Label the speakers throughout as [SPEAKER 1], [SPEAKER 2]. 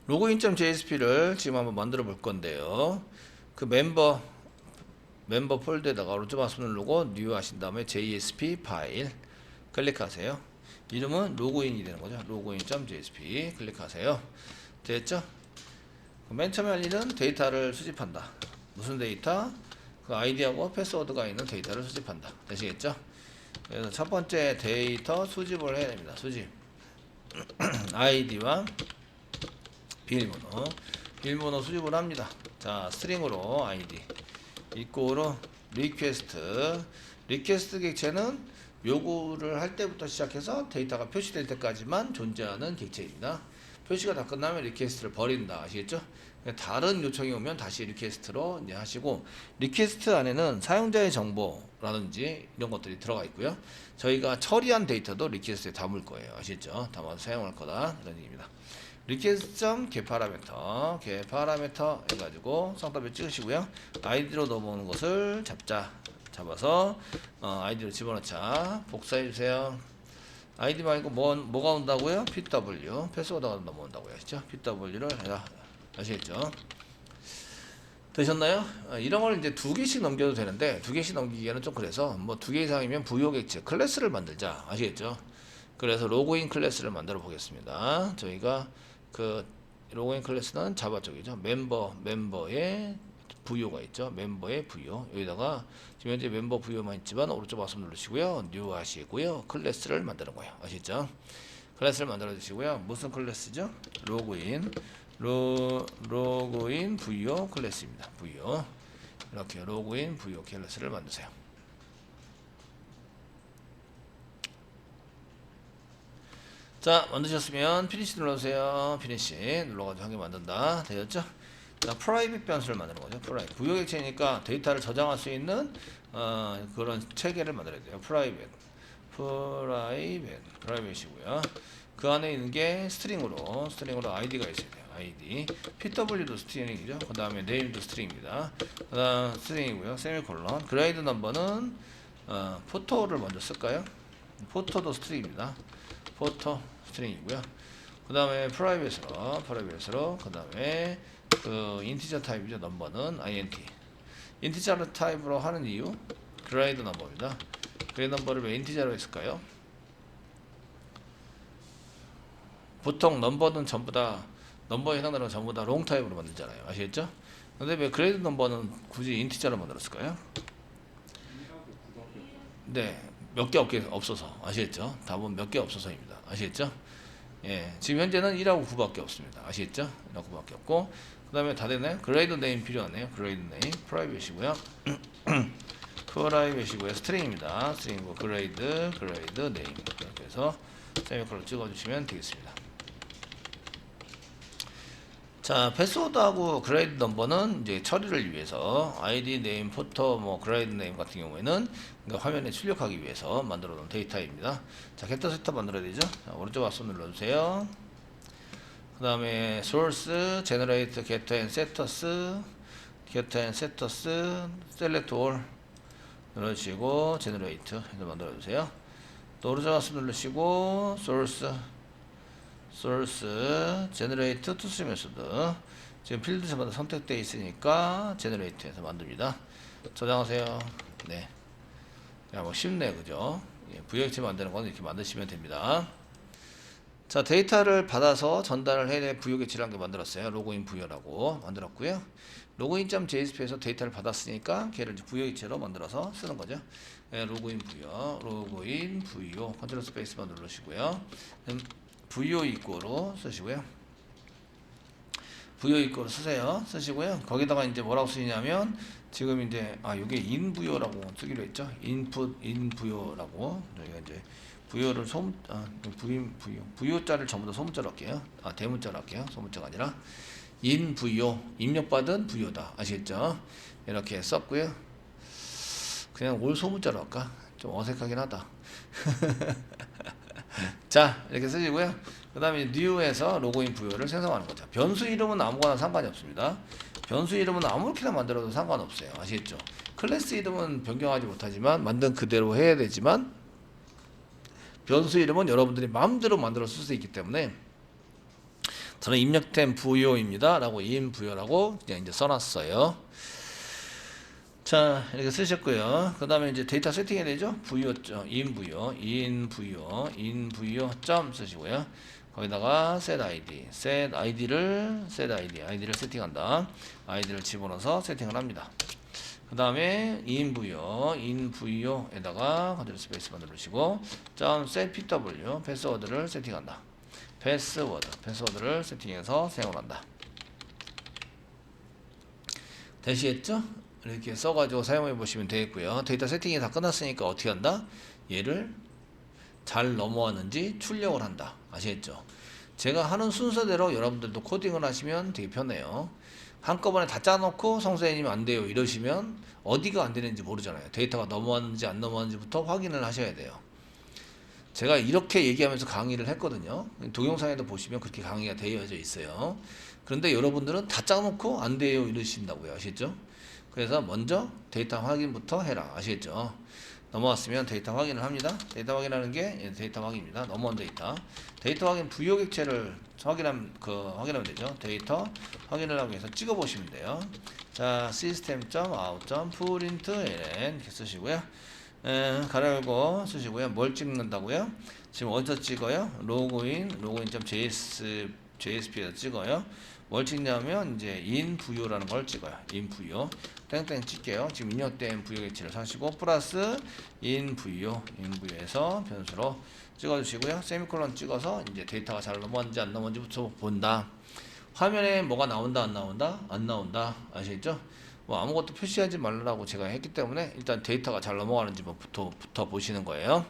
[SPEAKER 1] 로그인.jsp를 지금 한번 만들어 볼 건데요. 그 멤버 폴더에다가 오른쪽 마우스 누르고 뉴 하신 다음에 JSP 파일 클릭하세요. 이름은 로그인이 되는 거죠. 로그인.jsp 클릭하세요. 됐죠? 맨 처음에 할 일은 데이터를 수집한다. 무슨 데이터? 그 아이디하고 패스워드가 있는 데이터를 수집한다. 되시겠죠? 그래서 첫 번째 데이터 수집을 해야 됩니다. 수집 아이디와 비밀번호 수집을 합니다. 자, 스트링으로 아이디 이꼬로 리퀘스트 객체는 요구를 할 때부터 시작해서 데이터가 표시될 때까지만 존재하는 객체입니다. 표시가 다 끝나면 리퀘스트를 버린다. 아시겠죠? 다른 요청이 오면 다시 리퀘스트로 이제 하시고, 리퀘스트 안에는 사용자의 정보라든지 이런 것들이 들어가 있고요. 저희가 처리한 데이터도 리퀘스트에 담을 거예요. 아시겠죠? 담아서 사용할 거다. 이런 얘기입니다. request.getParameter 해가지고 쌍따블 찍으시고요. 아이디로 넘어오는 것을 잡아서 아이디로 집어넣자. 복사해주세요. 아이디 말고 뭐가 온다고요? PW 패스워드가 넘어온다고요. 아시죠? PW를 해라. 아시겠죠? 되셨나요? 이런 걸 이제 2개씩 넘겨도 되는데 2개씩 넘기기에는 좀 그래서 뭐 2개 이상이면 부여객체 클래스를 만들자. 아시겠죠? 그래서 로그인 클래스를 만들어 보겠습니다. 저희가 그 로그인 클래스는 자바 쪽이죠. 멤버의 부여가 있죠. 멤버의 부여. 여기다가 지금 현재 멤버 부여만 있지만 오른쪽 마우스 누르시고요. 뉴 하시고요. 클래스를 만드는 거예요. 아시죠? 클래스를 만들어 주시고요. 무슨 클래스죠? 로그인 부여 클래스입니다. 부여. 이렇게 로그인 부여 클래스를 만드세요. 자, 만드셨으면 피니시 눌러주세요. 피니시 눌러가지고 한 개 만든다. 되셨죠? 자, 프라이빗 변수를 만드는 거죠. 프라이빗 부여객체니까 데이터를 저장할 수 있는 그런 체계를 만들어야 돼요. 프라이빗이고요. 그 안에 있는 게 스트링으로 아이디가 있어야 돼요. 아이디 PW도 스트링이죠. 그 다음에 네임도 스트링입니다. 그 다음 스트링이고요. 세미콜론 그레이드 넘버는 포토를 먼저 쓸까요? 포토도 스트링입니다. 포토 스트링이고요. 그 다음에 프라이빗으로 그 다음에 그 인티저 타입이죠. 넘버는 int 인티저 타입으로 하는 이유 그레이드 넘버입니다. 그레이드 넘버를 왜 인티저로 했을까요? 보통 넘버는 전부 다 넘버에 해당되는 전부 다 롱 타입으로 만들잖아요. 아시겠죠? 근데 왜 그레이드 넘버는 굳이 인티저로 만들었을까요? 네, 몇 개 없어서. 아시겠죠? 답은 몇 개 없어서입니다. 아시겠죠? 예, 지금 현재는 1하고 9밖에 없습니다. 아시겠죠? 1하고 9밖에 없고, 그 다음에 다 됐나요? 그레이드 네임 필요하네요. 그레이드 네임, 프라이빗이고요. 프라이빗이고요. 스트링입니다. 스트링이고, 그레이드 네임. 이렇게 해서 세미콜론 찍어주시면 되겠습니다. 자, 패스워드하고 그레이드 넘버는 이제 처리를 위해서 아이디 네임, 포토, 뭐 그레이드 네임 같은 경우에는 그러니까 화면에 출력하기 위해서 만들어 놓은 데이터입니다. 자, 겟터 세터 만들어야 되죠. 자, 오른쪽 마우스 눌러주세요. 그 다음에 source, generate, get and setters, select all 눌러주시고 generate 해서 만들어주세요. 또 오른쪽 마우스 누르시고 source, generate to stream 메소드. 지금 필드 전부 다 선택되어 있으니까 generate 해서 만듭니다. 저장하세요. 네. 야, 뭐 쉽네, 그죠? 예, 부여객체 만드는 건 이렇게 만드시면 됩니다. 자, 데이터를 받아서 전달을 해야 될 부여객체라는 게 만들었어요. 로그인 부여라고 만들었고요. 로그인.jsp에서 데이터를 받았으니까 걔를 이제 부여객체로 만들어서 쓰는 거죠. 예, 로그인 부여, 컨트롤 스페이스만 누르시고요. 부여 이꼬로 쓰시고요. 부여 이꼬로 쓰시고요. 거기다가 이제 뭐라고 쓰시냐면 지금 이제 요게 인부여라고 쓰기로 했죠. 인 부여라고 저희가 이제 부여를 부여자를 전부 다 소문자로 할게요. 대문자로 할게요. 소문자가 아니라 인 부여 입력받은 부여다. 아시겠죠? 이렇게 썼고요. 그냥 올 소문자로 할까? 좀 어색하긴 하다. 자, 이렇게 쓰시고요. 그 다음에 new에서 로그인 부여를 생성하는 거죠. 변수 이름은 아무거나 상관이 없습니다. 변수 이름은 아무렇게나 만들어도 상관없어요. 아시겠죠? 클래스 이름은 변경하지 못하지만 만든 그대로 해야 되지만 변수 이름은 여러분들이 마음대로 만들어 쓸 수 있기 때문에 저는 입력된 부요입니다 라고 인 부요라고 그냥 이제 써놨어요. 자, 이렇게 쓰셨고요. 그 다음에 이제 데이터 세팅해야 되죠. 부요점 인부요 점 쓰시고요. 거기다가 set id를 세팅한다. 아이디를 집어넣어서 세팅을 합니다. 그 다음에 인부요에다가 컨트롤 스페이스바 누르시고 점 set pw 패스워드를 세팅한다. 패스워드를 세팅해서 사용을 한다. 되시겠죠? 이렇게 써가지고 사용해 보시면 되겠고요. 데이터 세팅이 다 끝났으니까 어떻게 한다? 얘를 잘 넘어왔는지 출력을 한다. 아시겠죠? 제가 하는 순서대로 여러분들도 코딩을 하시면 되게 편해요. 한꺼번에 다 짜놓고 성선생님 안 돼요 이러시면 어디가 안 되는지 모르잖아요. 데이터가 넘어왔는지 안 넘어왔는지부터 확인을 하셔야 돼요. 제가 이렇게 얘기하면서 강의를 했거든요. 동영상에도 보시면 그렇게 강의가 되어져 있어요. 그런데 여러분들은 다 짜놓고 안 돼요 이러신다고요. 아시겠죠? 그래서 먼저 데이터 확인부터 해라. 아시겠죠? 넘어왔으면 데이터 확인을 합니다. 데이터 확인하는 게 데이터 확인입니다. 넘어온 데이터 확인 부요 객체를 확인하면 되죠. 데이터 확인을 하기 위해서 찍어 보시면 돼요. 자, system.out.print.ln 이렇게 쓰시고요. 가로 열고 쓰시고요. 뭘 찍는다고요? 지금 어디서 찍어요? login.jsp에서 찍어요. 뭘 찍냐면 이제 인부요라는 걸 찍어요. 인부요 땡땡 찍게요. 지금 입력된 부요 객체를 사시고 플러스 인부요에서 변수로 찍어주시고요. 세미콜론 찍어서 이제 데이터가 잘 넘어왔는지 안 넘어왔는지부터 본다. 화면에 뭐가 나온다 안 나온다? 안 나온다. 아시겠죠? 뭐 아무것도 표시하지 말라고 제가 했기 때문에 일단 데이터가 잘 넘어가는지부터 보시는 거예요.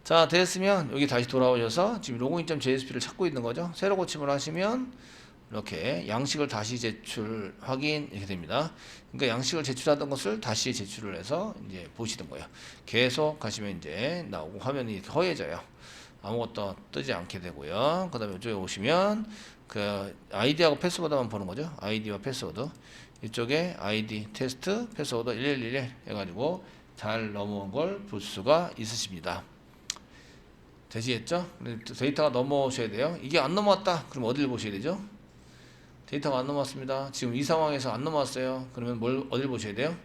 [SPEAKER 1] 자, 됐으면 여기 다시 돌아오셔서 지금 login.jsp를 찾고 있는 거죠. 새로 고침을 하시면 이렇게 양식을 다시 제출 확인 이렇게 됩니다. 그러니까 양식을 제출하던 것을 다시 제출을 해서 이제 보시던 거예요. 계속 가시면 이제 나오고 화면이 이렇게 허해져요. 아무것도 뜨지 않게 되고요. 그 다음에 이쪽에 오시면 그 아이디하고 패스워드만 보는 거죠. 아이디와 패스워드. 이쪽에 아이디 테스트 패스워드 1111 해가지고 잘 넘어온 걸 볼 수가 있으십니다. 되시겠죠? 데이터가 넘어오셔야 돼요. 이게 안 넘어왔다. 그럼 어디를 보셔야 되죠? 데이터가 안 넘어왔습니다. 지금 이 상황에서 안 넘어왔어요. 그러면 어디를 보셔야 돼요?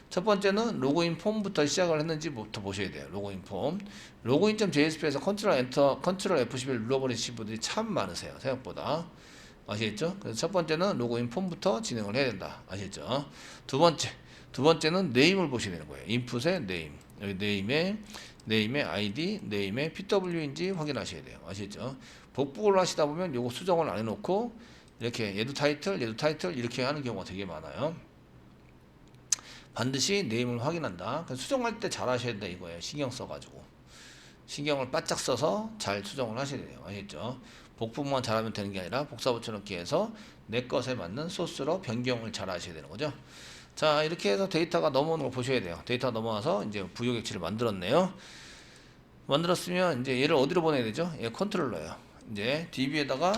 [SPEAKER 1] 첫 번째는 로그인 폼부터 시작을 했는지부터 보셔야 돼요. 로그인 폼. login.jsp에서 컨트롤 F11 눌러버리신 분들이 참 많으세요. 생각보다. 아시겠죠? 그래서 첫 번째는 로그인 폼부터 진행을 해야 된다. 아시겠죠? 두 번째는 네임을 보셔야 되는 거예요. 인풋의 네임. 여기 네임의 ID, 네임의 PW인지 확인하셔야 돼요. 아시겠죠? 복붙을 하시다 보면 요거 수정을 안 해놓고 이렇게 얘도 타이틀 이렇게 하는 경우가 되게 많아요. 반드시 네임을 확인한다. 그래서 수정할 때 잘 하셔야 된다 이거예요. 신경 써가지고. 신경을 바짝 써서 잘 수정을 하셔야 돼요. 아시겠죠? 복붙만 잘하면 되는 게 아니라 복사 붙여넣기 해서 내 것에 맞는 소스로 변경을 잘 하셔야 되는 거죠. 자, 이렇게 해서 데이터가 넘어오는 걸 보셔야 돼요. 데이터가 넘어와서 이제 부요 객체를 만들었네요. 만들었으면 이제 얘를 어디로 보내야 되죠? 얘 컨트롤러예요. 이제 DB에서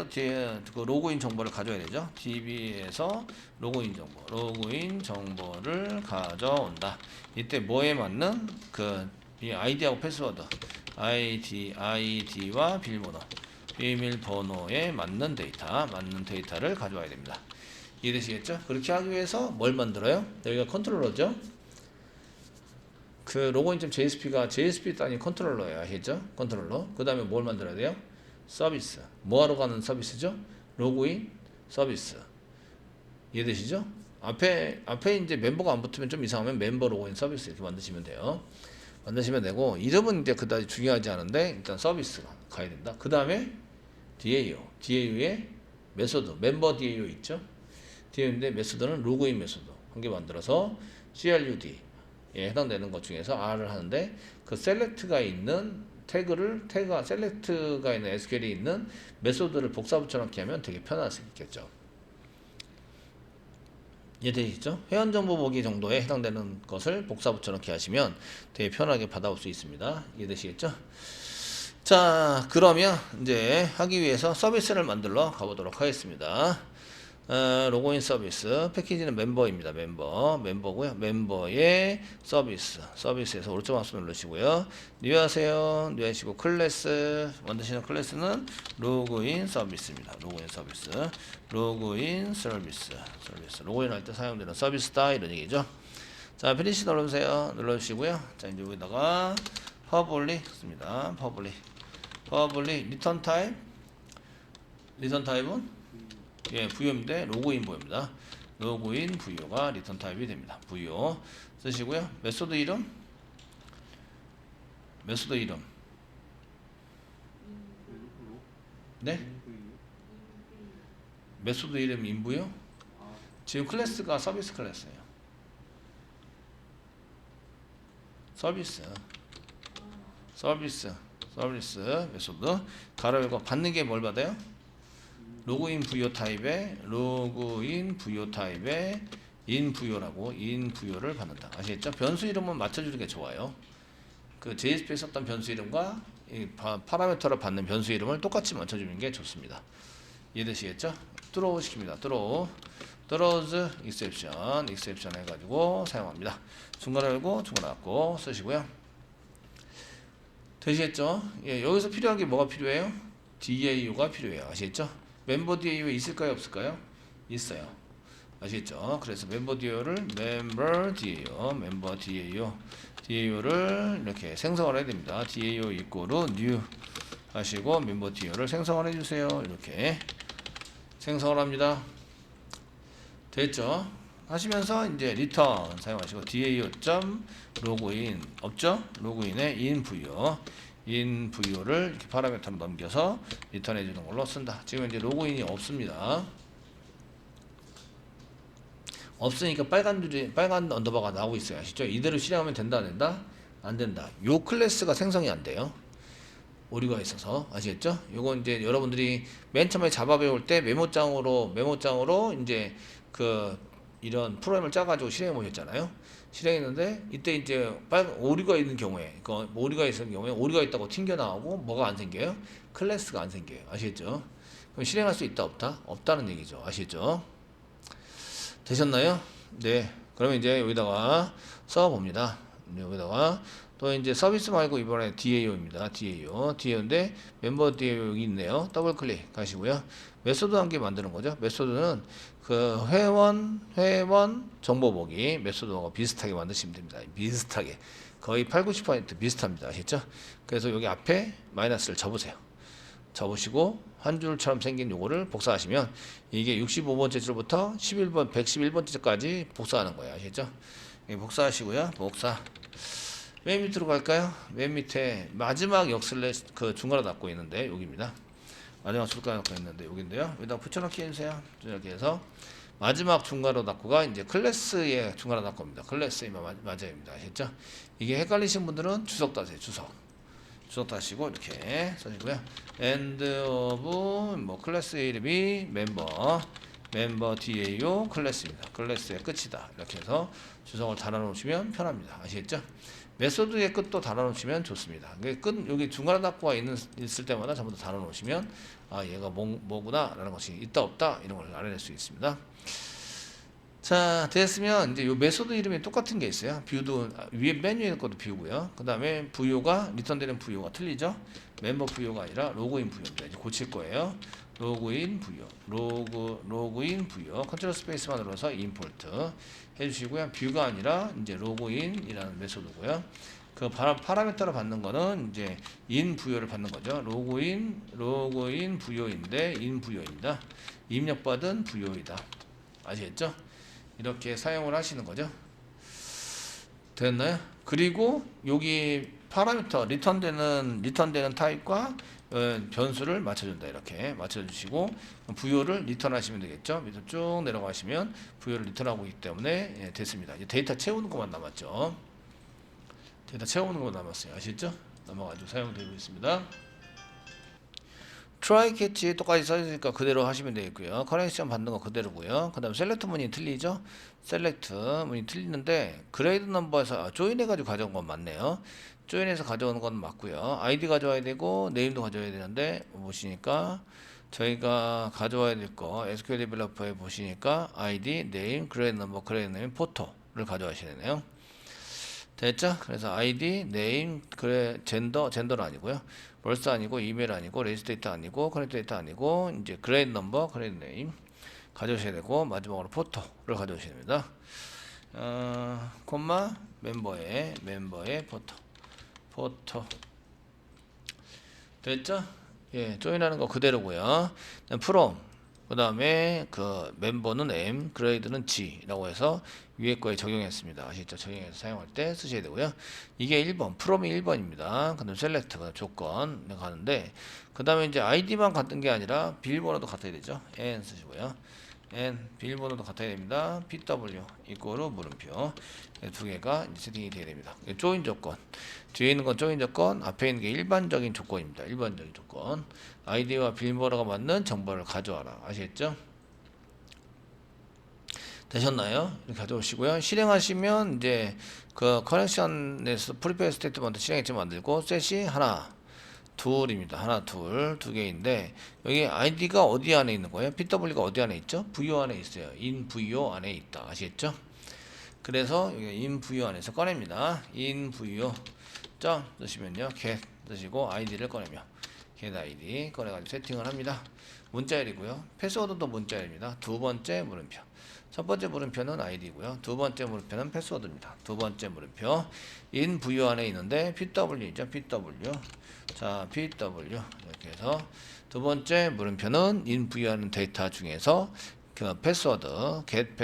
[SPEAKER 1] 뒤에 그 로그인 정보를 가져야 되죠. DB에서 로그인 정보를 가져온다. 이때 뭐에 맞는 이 아이디하고 패스워드, 아이디와 비밀번호에 맞는 데이터를 가져와야 됩니다. 이해되시겠죠? 그렇게 하기 위해서 뭘 만들어요? 여기가 컨트롤러죠. 그 login.jsp가 JSP 단위 컨트롤러예요. 아시겠죠? 컨트롤러. 그 다음에 뭘 만들어야 돼요? 서비스. 뭐하러 가는 서비스죠? 로그인 서비스. 이해되시죠? 앞에 이제 멤버가 안 붙으면 좀 이상하면 멤버 로그인 서비스 이렇게 만드시면 돼요. 만드시면 되고, 이름은 이제 그다지 중요하지 않은데 일단 서비스가 가야 된다. 그 다음에 DAU의 메소드, 멤버 DAU 있죠? DAU인데 메소드는 로그인 메소드 한 개 만들어서 CRUD에 해당되는 것 중에서 R을 하는데 그 셀렉트가 있는 셀렉트가 있는 SQL이 있는 메소드를 복사 붙여넣기 하면 되게 편할 수 있겠죠. 이해되시죠? 회원정보 보기 정도에 해당되는 것을 복사 붙여넣기 하시면 되게 편하게 받아올 수 있습니다. 이해되시겠죠? 자, 그러면 이제 하기 위해서 서비스를 만들러 가보도록 하겠습니다. 로그인 서비스 패키지는 멤버입니다. 멤버고요. 멤버의 서비스에서 오른쪽 마우스 누르시고요. 뉴 하세요. 뉴 하시고 클래스 만드시는 클래스는 로그인 서비스입니다. 로그인 서비스. 로그인 할 때 사용되는 서비스다 이런 얘기죠. 자, 피니시 눌러주시고요. 자, 이제 여기다가 퍼블릭 씁니다. 퍼블릭 리턴 타입은 예, 부여인데 로그인 부여입니다. 로그인 부여가 리턴 타입이 됩니다. 부여 쓰시고요. 메소드 이름 네? 메소드 이름 인부요? 지금 클래스가 서비스 클래스예요. 서비스 메소드 가로 열고 받는 게 뭘 받아요? 로그인 부여 타입에 인 부여를 받는다. 아시겠죠? 변수 이름은 맞춰주는 게 좋아요. 그 JSP에 썼던 변수 이름과 이 파라미터를 받는 변수 이름을 똑같이 맞춰주는 게 좋습니다. 이해되시겠죠? throw 시킵니다. throws exception 해가지고 사용합니다. 중괄호 열고 중괄호 닫고 쓰시고요. 되시겠죠? 예, 여기서 필요한 게 뭐가 필요해요? DAU가 필요해요. 아시겠죠? 멤버 DAU 있을까요? 없을까요? 있어요. 아시겠죠? 그래서 멤버 DAU를 DAU를 이렇게 생성을 해야 됩니다. DAU 이꼬르 new 하시고 멤버 DAU를 생성을 해주세요. 이렇게 생성을 합니다. 됐죠? 하시면서 이제 return 사용하시고 DAU.login 없죠? 로그인에 in 부여를 이렇게 파라미터로 넘겨서 리턴 해주는 걸로 쓴다. 지금 이제 로그인이 없습니다. 없으니까 빨간 언더바가 나오고 있어요. 아시죠? 이대로 실행하면 된다, 안 된다? 안 된다. 요 클래스가 생성이 안 돼요. 오류가 있어서. 아시겠죠? 요건 이제 여러분들이 맨 처음에 자바 배울 때 메모장으로 이제 이런 프로그램을 짜가지고 실행해 보셨잖아요. 실행했는데 이때 이제 오류가 있는 경우에 오류가 있다고 튕겨 나오고 뭐가 안 생겨요? 클래스가 안 생겨요. 아시겠죠? 그럼 실행할 수 있다 없다? 없다는 얘기죠. 아시겠죠? 되셨나요? 네. 그러면 이제 여기다가 써봅니다. 여기다가 또 이제 서비스 말고 이번에 DAU입니다. DAU인데 멤버 DAU 여기 있네요. 더블 클릭 가시고요. 메소드 한 개 만드는 거죠. 메소드는 그 회원 정보 보기 메소드하고 비슷하게 만드시면 됩니다. 비슷하게 거의 80~90% 비슷합니다. 아시죠? 그래서 여기 앞에 마이너스를 접으시고 한 줄처럼 생긴 요거를 복사하시면 이게 65번째 줄부터 111번째까지 복사하는 거예요. 아시죠? 복사하시고요. 맨 밑으로 갈까요? 맨 밑에 마지막 그 중괄호 닫고 있는데 여기입니다. 마지막 중괄호 닫고 있는데 여기인데요. 여기다 붙여넣기 해주세요. 이렇게 해서 마지막 중괄호 닫고가 이제 클래스의 중괄호 닫고입니다. 클래스의 맞아요입니다. 아시죠? 이게 헷갈리신 분들은 주석 따세요. 주석 따시고 이렇게 써주고요. end of 클래스 이름이 멤버 DAU 클래스입니다. 클래스의 끝이다. 이렇게 해서 주석을 달아놓으시면 편합니다. 아시겠죠? 메소드의 끝도 달아놓으시면 좋습니다. 여기 중괄호 닫고가 있을 때마다 전부 다 달아놓으시면 얘가 뭐구나 라는 것이 있다 없다 이런 걸 알아낼 수 있습니다. 자, 됐으면 이제 요 메소드 이름이 똑같은 게 있어요. 뷰도 위에 맨 위에 것도 뷰고요. 그 다음에 부여가 리턴되는 부여가 틀리죠. 멤버 부여가 아니라 로그인 부여입니다. 이제 고칠 거예요. 로그인 부여 컨트롤 스페이스만 눌러서 임포트 해주시고요. 뷰가 아니라 이제 로그인이라는 메소드고요. 그 파라미터를 받는 거는 이제 인 부여를 받는 거죠. 로그인 부여인데 인 부여입니다. 입력받은 부여이다. 아시겠죠? 이렇게 사용을 하시는 거죠. 됐나요? 그리고 여기 파라미터 리턴되는 타입과 변수를 맞춰준다. 이렇게 맞춰주시고 부여를 리턴하시면 되겠죠. 밑으로 쭉 내려가시면 부여를 리턴하고 있기 때문에 됐습니다. 이제 데이터 채우는 것만 남았죠. 데이터 채우는 것만 남았어요. 아시겠죠? 넘어가지고 사용되고 있습니다. try catch 똑같이 써있으니까 그대로 하시면 되겠고요. 커넥션 받는 거 그대로고요. 그 다음 셀렉트 문이 틀리죠. 셀렉트 문이 틀리는데 그레이드 넘버에서 조인 해가지고 가져온 건 맞네요. 조인해서 가져오는 건 맞고요. 아이디 가져와야 되고 네임도 가져와야 되는데 보시니까 저희가 가져와야 될 거 SQL 디벨로퍼에 보시니까 아이디, 네임, 그레이드 넘버, 그레이드 네임, 포토를 가져와셔야 되네요. 됐죠? 그래서 아이디, 네임, 그래 젠더는 아니고요. 벌스 아니고 이메일 아니고 레지스터 데이터 아니고 커넥트 데이터 아니고 이제 그레이드 넘버, 그레이드 네임 가져오셔야 되고 마지막으로 포토를 가져오셔야 됩니다. 콤마 멤버의 포토 됐죠? 예, 조인하는 거 그대로고요. 프롬 그 다음에 그 멤버는 M, 그레이드는 G라고 해서 위에 거에 적용했습니다. 아시죠? 적용해서 사용할 때 쓰셔야 되고요. 이게 1번, 프롬이 1번입니다. 그 다음 셀렉트, 그 다음 조건 가는데 그 다음에 이제 아이디만 같은 게 아니라 비밀번호도 같아야 되죠. N 쓰시고요. N, 비밀번호도 같아야 됩니다. PW 이꼬르 물음표 두 개가 세팅이 되어야 됩니다. 조인 조건 뒤에 있는 건 조인 조건, 앞에 있는 게 일반적인 조건입니다. 일반적인 조건 아이디와 비밀번호가 맞는 정보를 가져와라. 아시겠죠? 되셨나요? 이렇게 가져오시고요. 실행하시면 이제 그 커넥션에서 프리페어 스테이트먼트 실행했지 만들고 셋이 하나 둘입니다. 하나, 둘, 두 개인데 여기 아이디가 어디 안에 있는 거예요? PW가 어디 안에 있죠? VO 안에 있어요. in VO 안에 있다. 아시겠죠? 그래서 여기 in VO 안에서 꺼냅니다. in VO 점 쓰시면요. get 쓰시고 아이디를 꺼내며 get 아이디 꺼내가지고 세팅을 합니다. 문자열이고요. 패스워드도 문자열입니다. 두 번째 물음표. 첫 번째 물음표는 아이디고요. 두 번째 물음표는 패스워드입니다. 두 번째 물음표 in VO 안에 있는데 PW죠. PW. 자, PW 이렇게 해서 두 번째 물음표는 in VO 하는 데이터 중에서 그 패스워드 get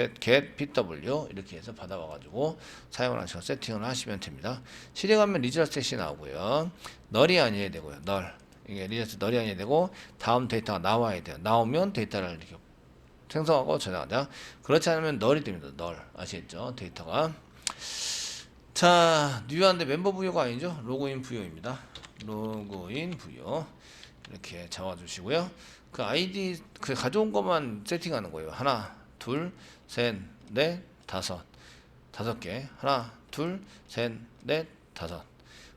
[SPEAKER 1] PW 이렇게 해서 받아와가지고 사용을 하셔서 세팅을 하시면 됩니다. 실행하면 리저트 셋이 나오고요. 널이 아니어야 되고요. 널 이게 리저트 널이 아니어야 되고 다음 데이터가 나와야 돼요. 나오면 데이터를 이렇게 생성하고 저장하자. 그렇지 않으면 널이 됩니다. 널 아시겠죠? 데이터가 자 뉴한데 멤버 부여가 아니죠. 로그인 부여입니다. 로그인 부여 이렇게 잡아주시고요. 그 아이디 그 가져온 것만 세팅하는 거예요. 하나, 둘, 셋, 넷, 다섯 개. 하나, 둘, 셋, 넷, 다섯.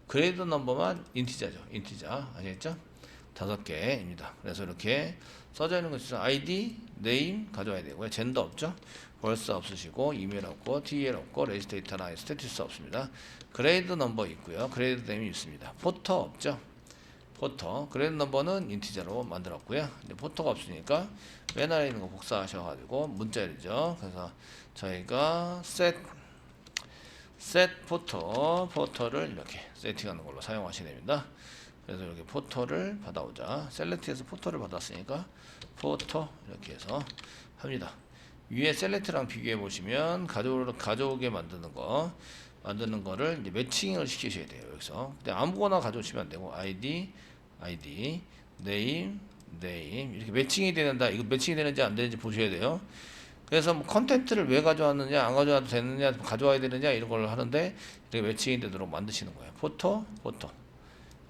[SPEAKER 1] 그레이드 넘버만 인티자죠. 인티자 아시겠죠? 5개입니다. 그래서 이렇게 써져 있는 것이 아이디, 네임 가져와야 되고요. 젠더 없죠? 벌스 없으시고 이메일 없고 TL 없고 레지스터 데이터나 스테투스 없습니다. 그레이드 넘버 있고요. 그레이드 네임이 있습니다. 포터 없죠? 포터 그레이드 넘버는 인티저로 만들었고요. 이제 포터가 없으니까 맨 아래 있는 거 복사하셔가지고 문자열이죠. 그래서 저희가 set 포터를 이렇게 세팅하는 걸로 사용하셔야 됩니다. 그래서 이렇게 포터를 받아오자. 셀렉트에서 포터를 받았으니까 포터 이렇게 해서 합니다. 위에 셀렉트랑 비교해 보시면 가져오게 만드는 거를 이제 매칭을 시키셔야 돼요. 여기서 근데 아무거나 가져오시면 안 되고 아이디, 네임 이렇게 매칭이 되는다. 이거 매칭이 되는지 안 되는지 보셔야 돼요. 그래서 뭐 컨텐츠를 왜 가져왔느냐, 안 가져와도 되느냐, 가져와야 되느냐 이런 걸 하는데 이렇게 매칭이 되도록 만드시는 거예요. 포터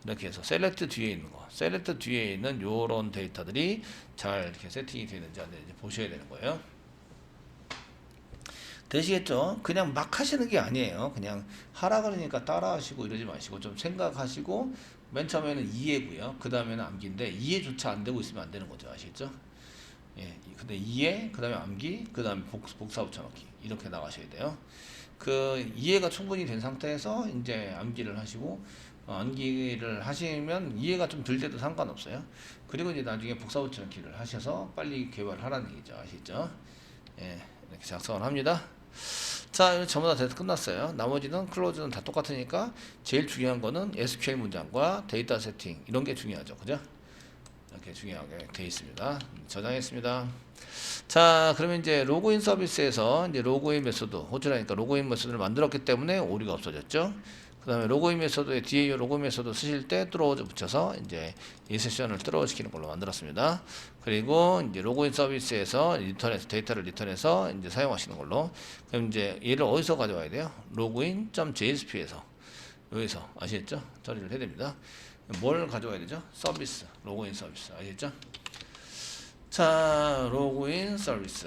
[SPEAKER 1] 이렇게 해서 셀렉트 뒤에 있는 거, 셀렉트 뒤에 있는 요런 데이터들이 잘 이렇게 세팅이 되는지 안 되는지 보셔야 되는 거예요. 되시겠죠? 그냥 막 하시는 게 아니에요. 그냥 하라 그러니까 따라 하시고 이러지 마시고 좀 생각하시고 맨 처음에는 이해고요. 그 다음에는 암기인데 이해조차 안 되고 있으면 안 되는 거죠. 아시겠죠? 예, 근데 이해, 그 다음에 암기, 그 다음에 복사 붙여넣기 이렇게 나가셔야 돼요. 그 이해가 충분히 된 상태에서 이제 암기를 하시고 암기를 하시면 이해가 좀 덜 돼도 상관없어요. 그리고 이제 나중에 복사 붙여넣기를 하셔서 빨리 개발하라는 얘기죠. 아시죠? 예, 이렇게 작성을 합니다. 자, 전부 다 돼서 끝났어요. 나머지는 클로즈는 다 똑같으니까 제일 중요한 거는 SQL 문장과 데이터 세팅 이런 게 중요하죠. 그죠? 이렇게 중요하게 되어 있습니다. 저장했습니다. 자, 그러면 이제 로그인 서비스에서 이제 로그인 메소드 호출하니까 로그인 메소드를 만들었기 때문에 오류가 없어졌죠. 그 다음에 로그인 메소드에 뒤에 로그인 메소드 쓰실 때 뚫어오즈 붙여서 이제 이 세션을 뚫어시키는 걸로 만들었습니다. 그리고 이제 로그인 서비스에서 리턴해서 데이터를 리턴해서 이제 사용하시는 걸로. 그럼 이제 얘를 어디서 가져와야 돼요? 로그인.jsp에서 여기서 아시겠죠? 처리를 해야 됩니다. 뭘 가져와야 되죠? 서비스, 로그인 서비스 아시겠죠? 자, 로그인 서비스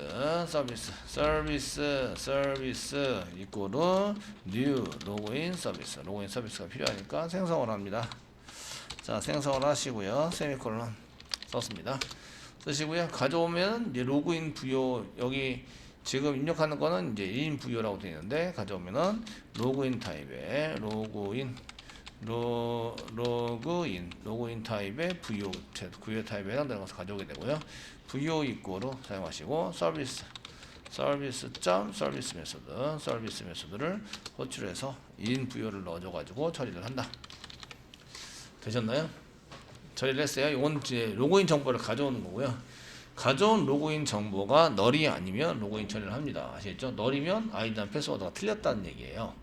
[SPEAKER 1] 이꼬르 뉴 로그인 서비스가 필요하니까 생성을 합니다. 자, 생성을 하시고요. 세미콜론 썼습니다. 쓰시고요. 가져오면 이제 로그인 부요, 여기 지금 입력하는 거는 이제 1인 부요라고 되어 있는데, 가져오면은 로그인 타입에 로그인 타입의 부요 타입에 해당되는 것을 가져오게 되고요. 부요 이꼬로 사용하시고 서비스 메소드를 호출해서 1인 부요를 넣어줘 가지고 처리를 한다. 되셨나요? 처리를 했어요. 이건 이제 로그인 정보를 가져오는 거고요. 가져온 로그인 정보가 널이 아니면 로그인 처리를 합니다. 아시겠죠? 널이면 아이디랑 패스워드가 틀렸다는 얘기예요.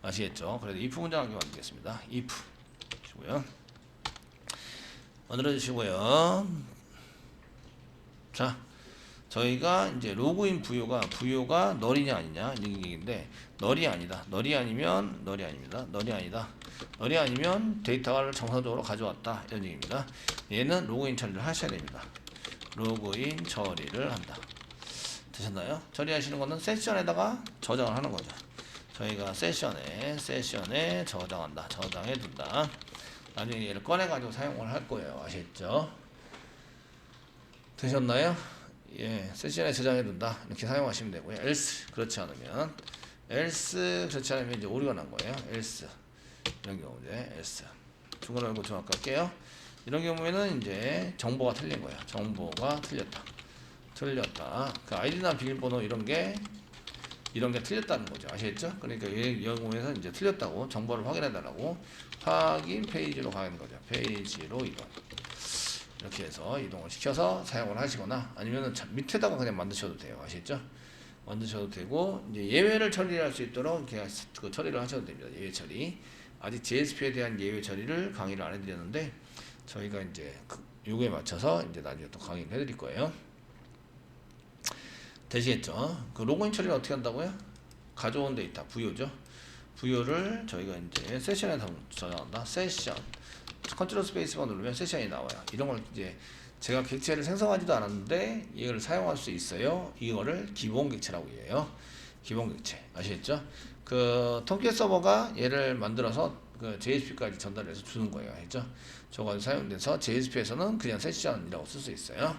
[SPEAKER 1] 아시겠죠? 그래서 if 문장 한개 만들겠습니다. if 주시고요. 만들어 주시고요. 자, 저희가 이제 로그인 부요가 널이냐 아니냐 이런 얘기인데, 널이 아니다. 널이 아니면 데이터를 정상적으로 가져왔다 이런 얘기입니다. 얘는 로그인 처리를 하셔야 됩니다. 로그인 처리를 한다. 되셨나요? 처리하시는 거는 세션에다가 저장을 하는 거죠. 저희가 세션에 저장한다. 저장해 둔다. 나중에 얘를 꺼내 가지고 사용을 할 거예요. 아시겠죠? 되셨나요? 예, 세션에 저장해 둔다. 이렇게 사용하시면 되고요. else 그렇지 않으면 이제 오류가 난 거예요. else 이런 경우 이제 else 중간에 알고 좀 아깝게요. 이런 경우에는 이제 정보가 틀린 거예요. 정보가 틀렸다. 그 아이디나 비밀번호 이런 게 틀렸다는 거죠. 아시겠죠? 그러니까 이 경우에서 이제 틀렸다고 정보를 확인해달라고 확인 페이지로 가는 거죠. 페이지로 이동. 이렇게 해서 이동을 시켜서 사용을 하시거나, 아니면은 밑에다가 그냥 만드셔도 돼요. 아시겠죠? 만드셔도 되고, 이제 예외를 처리할 수 있도록 이렇게 그 처리를 하셔도 됩니다. 예외 처리. 아직 JSP에 대한 예외 처리를 강의를 안 해드렸는데, 저희가 이제 요거에 맞춰서 이제 나중에 또 강의를 해드릴 거예요. 되시겠죠? 그 로그인 처리를 어떻게 한다고요? 가져온 데이터 부요죠. 부요를 저희가 이제 세션에 저장한다. 세션 컨트롤 스페이스만 누르면 세션이 나와요. 이런 걸 이제 제가 객체를 생성하지도 않았는데 이걸 사용할 수 있어요. 이거를 기본 객체라고 해요. 기본 객체 아시겠죠? 그 통계 서버가 얘를 만들어서 그 JSP까지 전달해서 주는 거예요. 알죠? 저거 사용돼서 JSP에서는 그냥 세션이라고 쓸 수 있어요.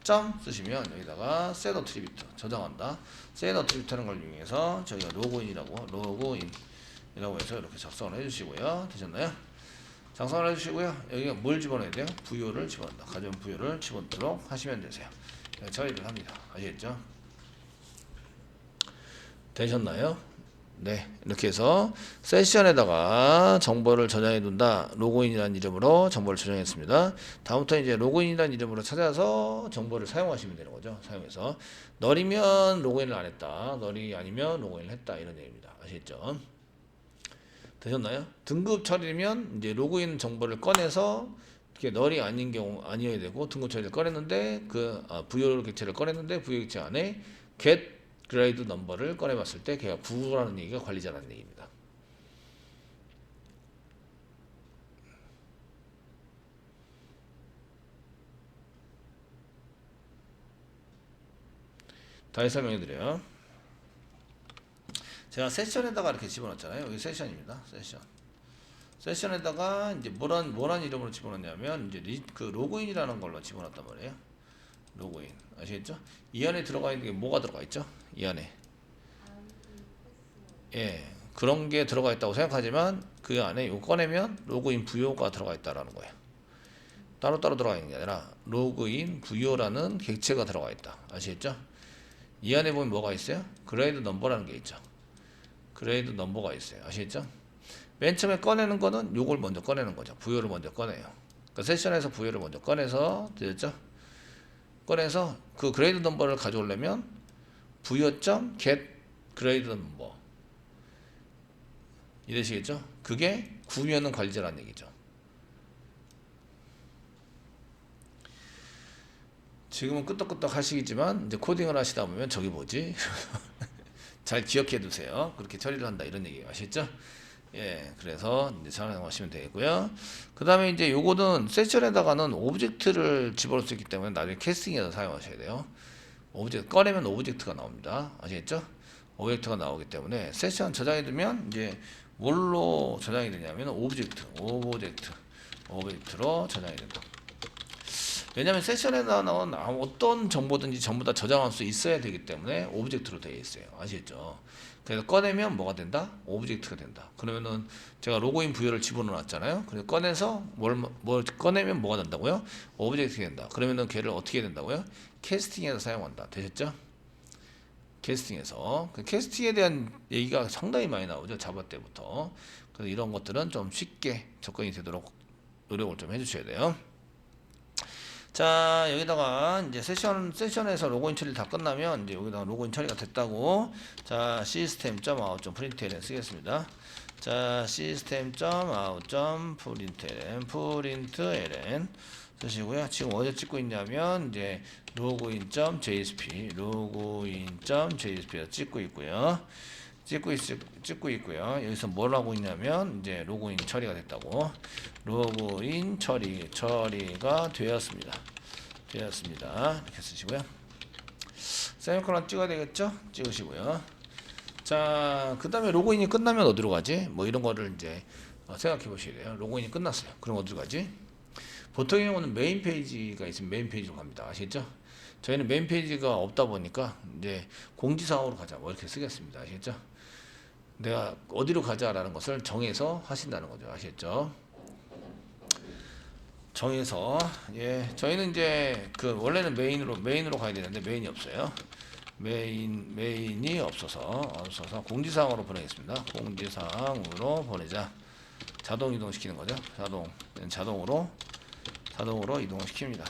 [SPEAKER 1] 점 쓰시면 여기다가 set attribute 저장한다. set attribute라는 걸 이용해서 저희가 로그인이라고 해서 이렇게 작성을 해주시고요. 되셨나요? 작성을 해주시고요. 여기가 뭘 집어넣어야 돼요? 부요를 집어넣는다. 가져온 부요를 집어넣도록 하시면 되세요. 처리를 합니다. 아시겠죠? 되셨나요? 네, 이렇게 해서 세션에다가 정보를 저장해 둔다. 로그인이라는 이름으로 정보를 저장했습니다. 다음부터 이제 로그인이라는 이름으로 찾아서 정보를 사용하시면 되는 거죠. 사용해서 널이면 로그인을 안 했다. 널이 아니면 로그인을 했다. 이런 얘기입니다. 아시겠죠? 되셨나요? 등급 처리면 이제 로그인 정보를 꺼내서 이렇게 널이 아닌 경우 아니어야 되고, 등급 처리를 꺼냈는데 부요 객체를 꺼냈는데 부요 객체 안에 get 그레이드 넘버를 꺼내봤을 때 걔가 9라는 얘기가 관리자라는 얘기입니다. 다시 설명해드려요. 제가 세션에다가 이렇게 집어넣었잖아요. 여기 세션입니다. 세션에다가 이제 뭐란 이름으로 집어넣냐면 이제 그 로그인이라는 걸로 집어넣었단 말이에요. 로그인 아시겠죠? 이 안에 들어가 있는 게 뭐가 들어가 있죠? 이 안에 그런 게 들어가 있다고 생각하지만 그 안에 이거 꺼내면 로그인 부요가 들어가 있다라는 거예요. 따로따로 들어가 있는 게 아니라 로그인 부요라는 객체가 들어가 있다. 아시겠죠? 이 안에 보면 뭐가 있어요? 그레이드 넘버라는 게 있죠. 그레이드 넘버가 있어요. 아시겠죠? 맨 처음에 꺼내는 거는 요걸 먼저 꺼내는 거죠. 부요를 먼저 꺼내요. 그러니까 세션에서 부요를 먼저 꺼내서 되셨죠? 꺼내서 그 그레이드 넘버를 가져오려면 부요.get 그레이드 넘버 이러시겠죠? 그게 구면은 관리자라는 얘기죠. 지금은 끄떡끄떡 하시겠지만 이제 코딩을 하시다 보면 저기 뭐지? 잘 기억해 두세요. 그렇게 처리를 한다 이런 얘기예요. 아시겠죠? 예, 그래서 이제 사용하시면 되고요. 그 다음에 이제 요거는 세션에다가는 오브젝트를 집어넣을 수 있기 때문에 나중에 캐스팅에서 사용하셔야 돼요. 오브젝트 꺼내면 오브젝트가 나옵니다. 아시겠죠? 오브젝트가 나오기 때문에 세션 저장해 두면 이제 뭘로 저장이 되냐면 오브젝트로 저장이 된다. 왜냐하면 세션에다 나온 어떤 정보든지 전부 다 저장할 수 있어야 되기 때문에 오브젝트로 되어 있어요. 아시겠죠? 그래서 꺼내면 뭐가 된다? 오브젝트가 된다. 그러면은 제가 로그인 부여를 집어넣었잖아요. 그래서 꺼내서 뭘 꺼내면 뭐가 된다고요? 오브젝트가 된다. 그러면은 걔를 어떻게 된다고요? 캐스팅해서 사용한다. 되셨죠? 캐스팅에서 그 캐스팅에 대한 얘기가 상당히 많이 나오죠. 자바 때부터. 그래서 이런 것들은 좀 쉽게 접근이 되도록 노력을 좀 해주셔야 돼요. 자, 여기다가 이제 세션에서 로그인 처리 다 끝나면 이제 여기다가 로그인 처리가 됐다고, 자, system.out.println 쓰겠습니다. 자, system.out.println 쓰시고요. 지금 어디 찍고 있냐면 이제 login.jsp 찍고 있고요. 찍고 있고요. 여기서 뭘 하고 있냐면 이제 로그인 처리가 됐다고. 로그인 처리가 되었습니다. 이렇게 쓰시고요. 세미콜론 찍어야 되겠죠? 찍으시고요. 자, 그 다음에 로그인이 끝나면 어디로 가지? 뭐 이런 거를 이제 생각해 보셔야 돼요. 로그인이 끝났어요. 그럼 어디로 가지? 보통의 경우는 메인 페이지가 있으면 메인 페이지로 갑니다. 아시겠죠? 저희는 메인 페이지가 없다 보니까 이제 공지사항으로 가자 뭐 이렇게 쓰겠습니다. 아시겠죠? 내가 어디로 가자라는 것을 정해서 하신다는 거죠. 아시겠죠? 정해서, 예, 저희는 이제 그 원래는 메인으로 가야 되는데 메인이 없어요. 메인이 없어서 공지사항으로 보내겠습니다. 공지사항으로 보내자. 자동 이동시키는 거죠. 자동으로 이동을 시킵니다.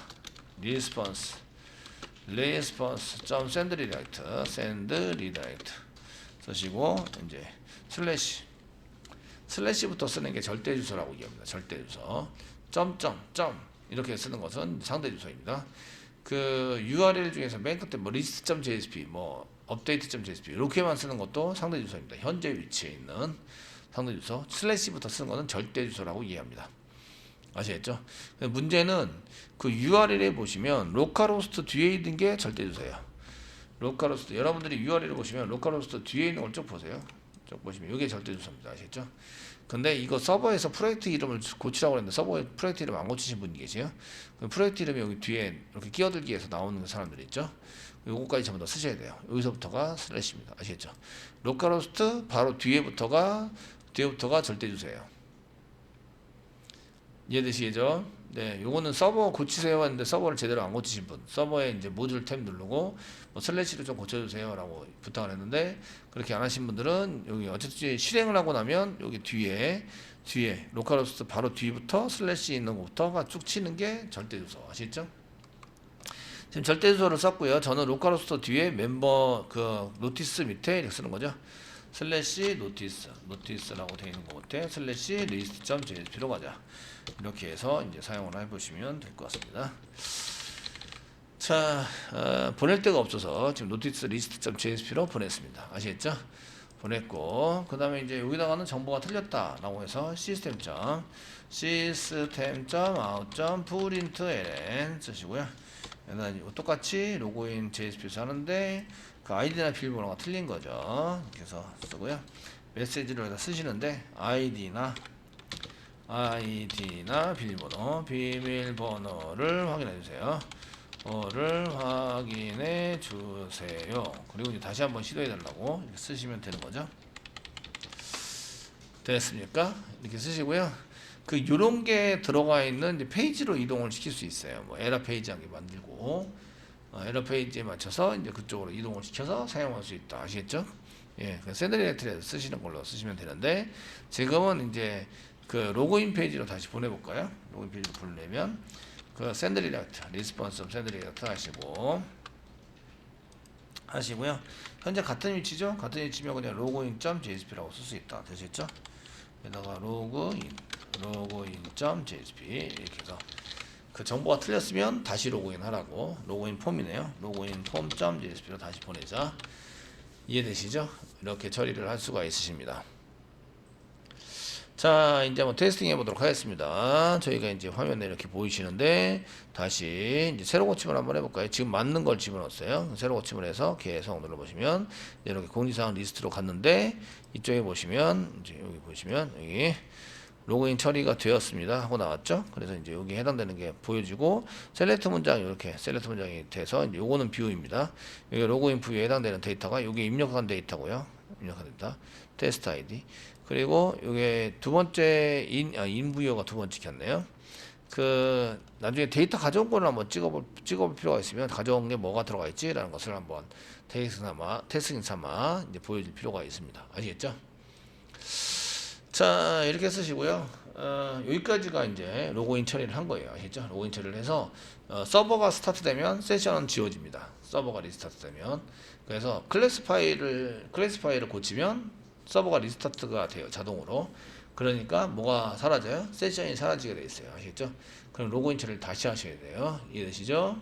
[SPEAKER 1] response.send redirect 쓰시고 이제 슬래시부터 쓰는 게 절대 주소라고 얘기합니다. 절대 주소. 점 이렇게 쓰는 것은 상대 주소입니다. 그 URL 중에서 맨 끝에 뭐 list.jsp, 뭐 update.jsp 이렇게만 쓰는 것도 상대 주소입니다. 현재 위치에 있는 상대 주소. 슬래시부터 쓰는 것은 절대 주소라고 이해합니다. 아시겠죠? 문제는 그 URL에 보시면 로컬호스트 뒤에 있는 게 절대 주소예요. 로컬호스트, 여러분들이 URL을 보시면 로컬호스트 뒤에 있는 걸 쭉 보세요. 쭉 보시면 이게 절대 주소입니다. 아시겠죠? 근데 이거 서버에서 프로젝트 이름을 고치라고 했는데 서버에 프로젝트 이름 안 고치신 분이 계세요. 그 프로젝트 이름이 여기 뒤에 이렇게 끼어들기 위해서 나오는 사람들이 있죠. 요거까지 전부 다 쓰셔야 돼요. 여기서부터가 슬래시입니다. 아시겠죠? 로컬호스트 바로 뒤에부터가 절대 주소예요. 이해되시겠죠? 네, 요거는 서버 고치세요 했는데 서버를 제대로 안 고치신 분, 서버에 이제 모듈 탭 누르고 뭐 슬래시를 좀 고쳐주세요라고 부탁을 했는데 그렇게 안 하신 분들은 여기 어쨌든 실행을 하고 나면 여기 뒤에 로컬호스트 바로 뒤부터 슬래시 있는 것부터가 쭉 치는 게 절대 주소. 아시겠죠? 지금 절대 주소를 썼고요. 저는 로컬호스트 뒤에 멤버 그 노티스 밑에 이렇게 쓰는 거죠. 슬래시 노티스라고 되어 있는 것 같아. 슬래시 list.jsp로 가자. 이렇게 해서 이제 사용을 해보시면 될 것 같습니다. 자, 보낼 데가 없어서 지금 노티스 list.jsp로 보냈습니다. 아시겠죠? 보냈고, 그 다음에 이제 여기다가는 정보가 틀렸다라고 해서 system.out.println 쓰시고요. 똑같이 로그인 JSP에서 하는데 그 아이디나 비밀번호가 틀린 거죠. 그래서 쓰고요. 메시지를 여기다 쓰시는데 아이디나 비밀번호를 확인해 주세요. 확인해 주세요. 그리고 이제 다시 한번 시도해 달라고 이렇게 쓰시면 되는 거죠. 됐습니까? 이렇게 쓰시고요. 그 요런 게 들어가 있는 이제 페이지로 이동을 시킬 수 있어요. 뭐 에러 페이지 한 개 만들고 에러 페이지에 맞춰서 이제 그쪽으로 이동을 시켜서 사용할 수 있다. 아시겠죠? 예, 그 샌드리액트에서 쓰시는 걸로 쓰시면 되는데 지금은 이제 그 로그인 페이지로 다시 보내볼까요? 로그인 페이지로 보내면 그 샌드리액트, 리스폰스 샌드리액트 하시고요. 현재 같은 위치죠? 같은 위치면 그냥 login.jsp라고 쓸 수 있다. 되셨죠? 여기다가 login.jsp 이렇게 해서 그 정보가 틀렸으면 다시 로그인 하라고. 로그인 폼이네요. 로그인 폼.jsp로 다시 보내자. 이해되시죠? 이렇게 처리를 할 수가 있으십니다. 자, 이제 한번 테스팅 해보도록 하겠습니다. 저희가 이제 화면에 이렇게 보이시는데, 다시 이제 새로 고침을 한번 해볼까요? 지금 맞는 걸 집어넣었어요. 새로 고침을 해서 계속 눌러보시면, 이렇게 공지사항 리스트로 갔는데, 이쪽에 보시면, 이제 여기 보시면, 여기, 로그인 처리가 되었습니다 하고 나왔죠. 그래서 이제 여기 해당되는 게 보여지고 셀렉트 문장 이렇게 셀렉트 문장이 돼서 이제 요거는 뷰입니다. 여기 로그인 뷰에 해당되는 데이터가 여기 입력한 데이터고요. 입력한 데이터 테스트 아이디 그리고 요게 두 번째 인부여가 두 번 찍혔네요. 그 나중에 데이터 가져온 거를 한번 찍어볼 필요가 있으면 가져온 게 뭐가 들어가 있지라는 것을 한번 테스팅 삼아 이제 보여줄 필요가 있습니다. 아시겠죠? 자, 이렇게 쓰시고요. 여기까지가 이제 로그인 처리를 한 거예요. 아시죠? 로그인 처리를 해서 서버가 스타트 되면 세션은 지워집니다. 서버가 리스타트 되면. 그래서 클래스 파일을 고치면 서버가 리스타트가 돼요. 자동으로. 그러니까 뭐가 사라져요? 세션이 사라지게 돼 있어요. 아시겠죠? 그럼 로그인 처리를 다시 하셔야 돼요. 이해되시죠?